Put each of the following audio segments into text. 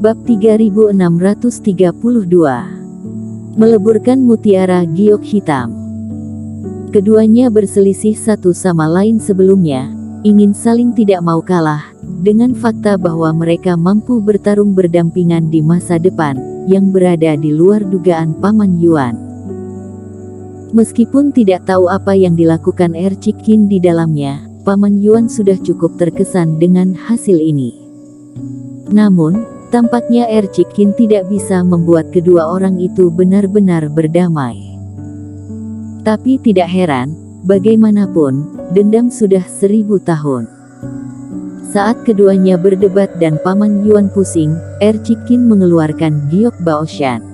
Bab 3632. Meleburkan mutiara giok hitam. Keduanya berselisih satu sama lain sebelumnya, ingin saling tidak mau kalah, dengan fakta bahwa mereka mampu bertarung berdampingan di masa depan, yang berada di luar dugaan Paman Yuan. Meskipun tidak tahu apa yang dilakukan Ercikin di dalamnya, Paman Yuan sudah cukup terkesan dengan hasil ini. Namun, tampaknya Ercikin tidak bisa membuat kedua orang itu benar-benar berdamai. Tapi tidak heran, bagaimanapun, dendam sudah 1000 tahun. Saat keduanya berdebat dan Paman Yuan pusing, Ercikin mengeluarkan Giok Baoshan.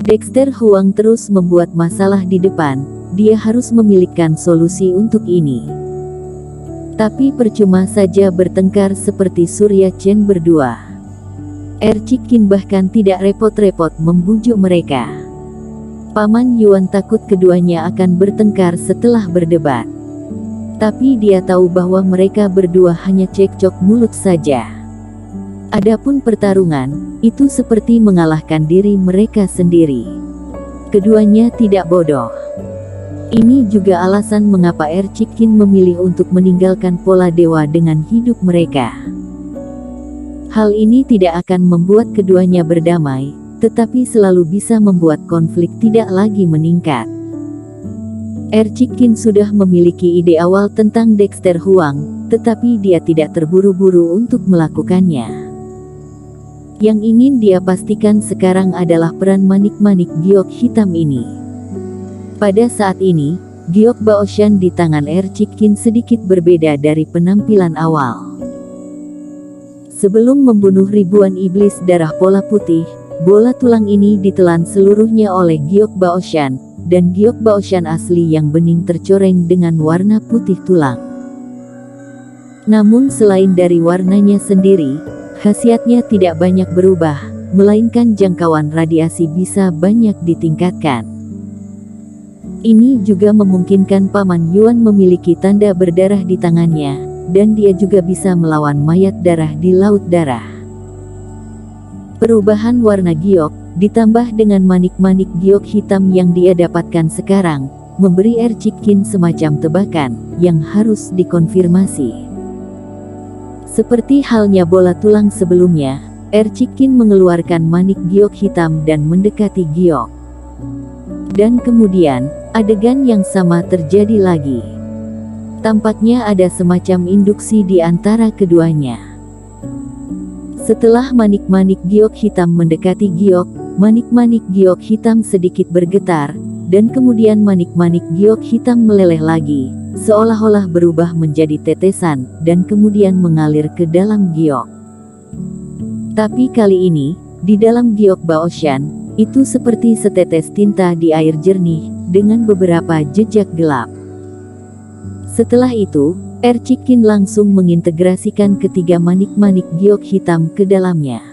Dexter Huang terus membuat masalah di depan, dia harus memiliki solusi untuk ini. Tapi percuma saja bertengkar seperti Surya Chen berdua. Ercikin bahkan tidak repot-repot membujuk mereka. Paman Yuan takut keduanya akan bertengkar setelah berdebat. Tapi dia tahu bahwa mereka berdua hanya cekcok mulut saja. Adapun pertarungan, itu seperti mengalahkan diri mereka sendiri. Keduanya tidak bodoh. Ini juga alasan mengapa Ercikin memilih untuk meninggalkan pola dewa dengan hidup mereka. Hal ini tidak akan membuat keduanya berdamai, tetapi selalu bisa membuat konflik tidak lagi meningkat. Ercikin sudah memiliki ide awal tentang Dexter Huang, tetapi dia tidak terburu-buru untuk melakukannya. Yang ingin dia pastikan sekarang adalah peran manik-manik giok hitam ini. Pada saat ini, Giok Baoshan di tangan Ercikin sedikit berbeda dari penampilan awal. Sebelum membunuh ribuan iblis darah pola putih, bola tulang ini ditelan seluruhnya oleh Giok Baoshan, dan Giok Baoshan asli yang bening tercoreng dengan warna putih tulang. Namun selain dari warnanya sendiri, khasiatnya tidak banyak berubah, melainkan jangkauan radiasi bisa banyak ditingkatkan. Ini juga memungkinkan Paman Yuan memiliki tanda berdarah di tangannya, dan dia juga bisa melawan mayat darah di laut darah. Perubahan warna giok, ditambah dengan manik-manik giok hitam yang dia dapatkan sekarang, memberi Ercikin semacam tebakan, yang harus dikonfirmasi. Seperti halnya bola tulang sebelumnya, Ercikin mengeluarkan manik giok hitam dan mendekati giok. Dan kemudian, adegan yang sama terjadi lagi. Tampaknya ada semacam induksi di antara keduanya. Setelah manik-manik giok hitam mendekati giok, manik-manik giok hitam sedikit bergetar, dan kemudian manik-manik giok hitam meleleh lagi, seolah-olah berubah menjadi tetesan, dan kemudian mengalir ke dalam giok. Tapi kali ini, di dalam giok Baoshan, itu seperti setetes tinta di air jernih, dengan beberapa jejak gelap. Setelah itu, Ercikin langsung mengintegrasikan ketiga manik-manik giok hitam ke dalamnya.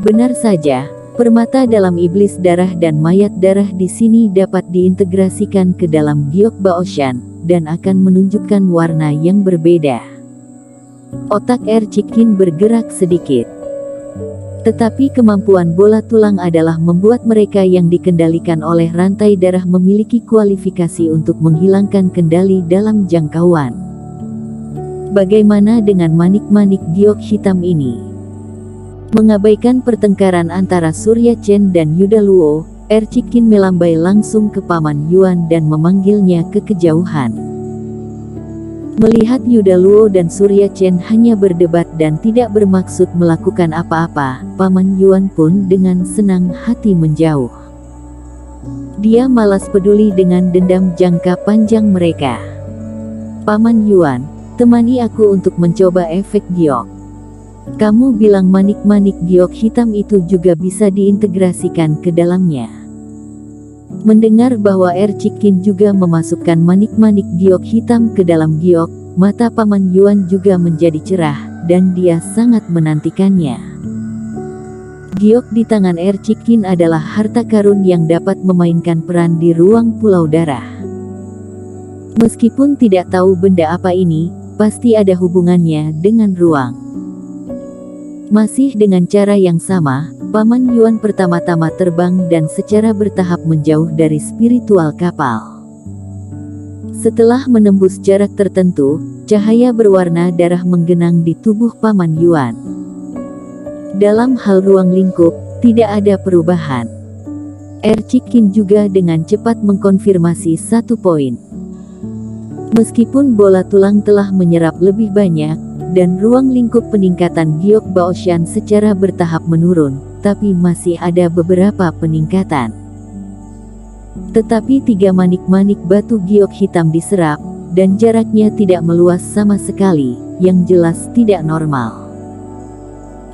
Benar saja, permata dalam iblis darah dan mayat darah di sini dapat diintegrasikan ke dalam giok Baoshan, dan akan menunjukkan warna yang berbeda. Otak Ercikin bergerak sedikit. Tetapi kemampuan bola tulang adalah membuat mereka yang dikendalikan oleh rantai darah memiliki kualifikasi untuk menghilangkan kendali dalam jangkauan. Bagaimana dengan manik-manik giok hitam ini? Mengabaikan pertengkaran antara Surya Chen dan Yuda Luo, Ercikin melambai langsung ke Paman Yuan dan memanggilnya ke kejauhan. Melihat Yuda Luo dan Surya Chen hanya berdebat dan tidak bermaksud melakukan apa-apa, Paman Yuan pun dengan senang hati menjauh. Dia malas peduli dengan dendam jangka panjang mereka. Paman Yuan, temani aku untuk mencoba efek giok. Kamu bilang manik-manik giok hitam itu juga bisa diintegrasikan ke dalamnya. Mendengar bahwa Ercikin juga memasukkan manik-manik giok hitam ke dalam giok, mata Paman Yuan juga menjadi cerah, dan dia sangat menantikannya. Giok di tangan Ercikin adalah harta karun yang dapat memainkan peran di ruang pulau darah. Meskipun tidak tahu benda apa ini, pasti ada hubungannya dengan ruang. Masih dengan cara yang sama, Paman Yuan pertama-tama terbang dan secara bertahap menjauh dari spiritual kapal. Setelah menembus jarak tertentu, cahaya berwarna darah menggenang di tubuh Paman Yuan. Dalam hal ruang lingkup, tidak ada perubahan. Ercikin juga dengan cepat mengkonfirmasi satu poin. Meskipun bola tulang telah menyerap lebih banyak, dan ruang lingkup peningkatan Giok Baoshan secara bertahap menurun, tapi masih ada beberapa peningkatan. Tetapi 3 manik-manik batu giok hitam diserap, dan jaraknya tidak meluas sama sekali, yang jelas tidak normal.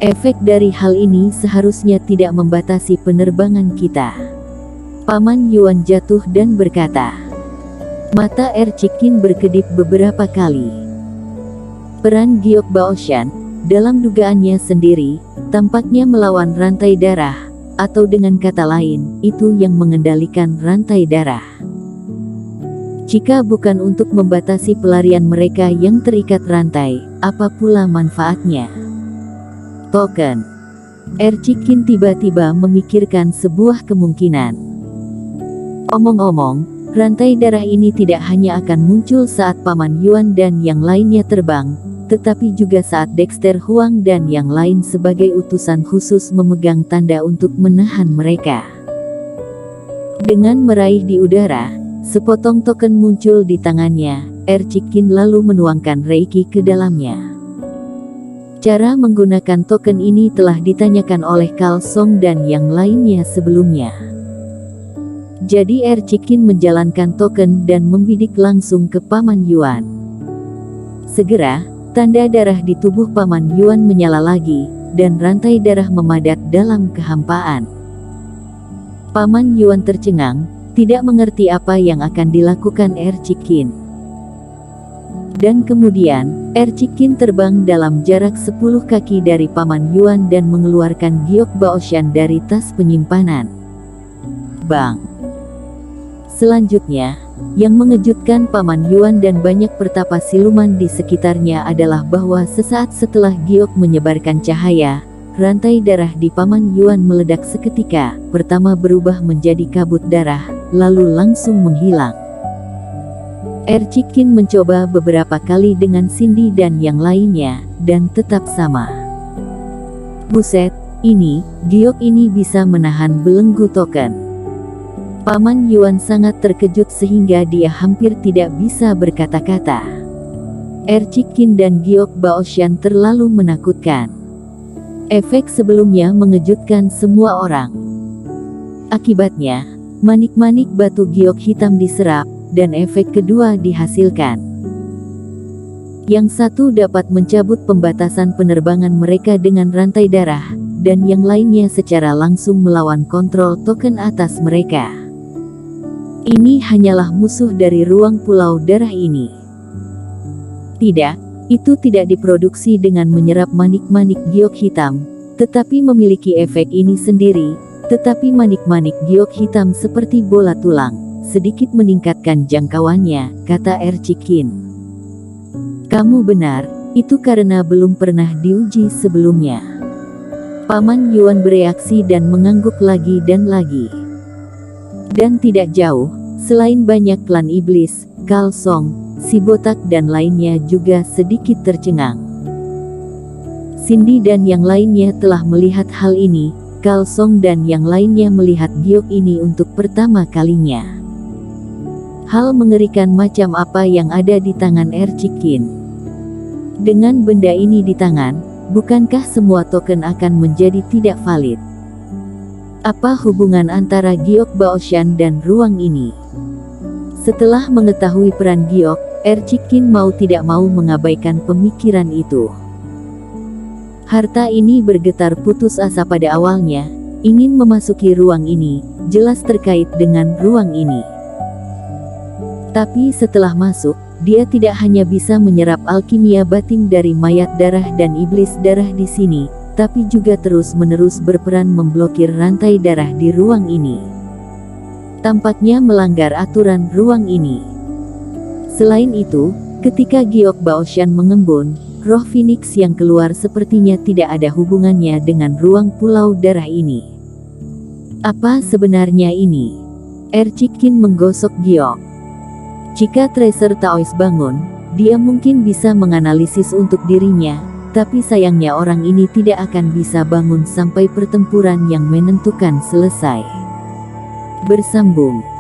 Efek dari hal ini seharusnya tidak membatasi penerbangan kita. Paman Yuan jatuh dan berkata. Mata Ercikin berkedip beberapa kali. Peran Giok Baoshan, dalam dugaannya sendiri, tampaknya melawan rantai darah, atau dengan kata lain, itu yang mengendalikan rantai darah. Jika bukan untuk membatasi pelarian mereka yang terikat rantai, apa pula manfaatnya? Token. Ercikin tiba-tiba memikirkan sebuah kemungkinan. Omong-omong, rantai darah ini tidak hanya akan muncul saat Paman Yuan dan yang lainnya terbang, tetapi juga saat Dexter Huang dan yang lain sebagai utusan khusus memegang tanda untuk menahan mereka. Dengan meraih di udara, sepotong token muncul di tangannya. Ercikin lalu menuangkan reiki ke dalamnya. Cara menggunakan token ini telah ditanyakan oleh Kal Song dan yang lainnya sebelumnya. Jadi Ercikin menjalankan token dan membidik langsung ke Paman Yuan. Segera, tanda darah di tubuh Paman Yuan menyala lagi, dan rantai darah memadat dalam kehampaan. Paman Yuan tercengang, tidak mengerti apa yang akan dilakukan Ercikin. Dan kemudian, Ercikin terbang dalam jarak 10 kaki dari Paman Yuan dan mengeluarkan Giok Baoshan dari tas penyimpanan. Bang! Selanjutnya, yang mengejutkan Paman Yuan dan banyak pertapa siluman di sekitarnya adalah bahwa sesaat setelah Giok menyebarkan cahaya, rantai darah di Paman Yuan meledak seketika, pertama berubah menjadi kabut darah, lalu langsung menghilang. Ercikin mencoba beberapa kali dengan Cindy dan yang lainnya, dan tetap sama. Buset, Giok ini bisa menahan belenggu token. Paman Yuan sangat terkejut sehingga dia hampir tidak bisa berkata-kata. Ercikin dan Giok Baoshan terlalu menakutkan. Efek sebelumnya mengejutkan semua orang. Akibatnya, manik-manik batu giok hitam diserap, dan efek kedua dihasilkan. Yang satu dapat mencabut pembatasan penerbangan mereka dengan rantai darah, dan yang lainnya secara langsung melawan kontrol token atas mereka. Ini hanyalah musuh dari ruang pulau darah ini. Tidak, itu tidak diproduksi dengan menyerap manik-manik giok hitam, tetapi memiliki efek ini sendiri. Tetapi manik-manik giok hitam seperti bola tulang, sedikit meningkatkan jangkauannya, kata Ercikin. Kamu benar, itu karena belum pernah diuji sebelumnya. Paman Yuan bereaksi dan mengangguk lagi dan lagi. Dan tidak jauh, selain banyak klan iblis, Kal Song, si botak dan lainnya juga sedikit tercengang. Cindy dan yang lainnya telah melihat hal ini. Kal Song dan yang lainnya melihat giok ini untuk pertama kalinya. Hal mengerikan macam apa yang ada di tangan Ercikin. Dengan benda ini di tangan, bukankah semua token akan menjadi tidak valid? Apa hubungan antara Giok Baoshan dan ruang ini? Setelah mengetahui peran Giok, Ercikin mau tidak mau mengabaikan pemikiran itu. Harta ini bergetar putus asa pada awalnya, ingin memasuki ruang ini, jelas terkait dengan ruang ini. Tapi setelah masuk, dia tidak hanya bisa menyerap alkimia batin dari mayat darah dan iblis darah di sini, tapi juga terus-menerus berperan memblokir rantai darah di ruang ini. Tampaknya melanggar aturan ruang ini. Selain itu, ketika Giok Baoshan mengembun, Roh Phoenix yang keluar sepertinya tidak ada hubungannya dengan ruang pulau darah ini. Apa sebenarnya ini? Ercikin menggosok giok. Jika Tracer Taois bangun, dia mungkin bisa menganalisis untuk dirinya, tapi sayangnya orang ini tidak akan bisa bangun sampai pertempuran yang menentukan selesai. Bersambung.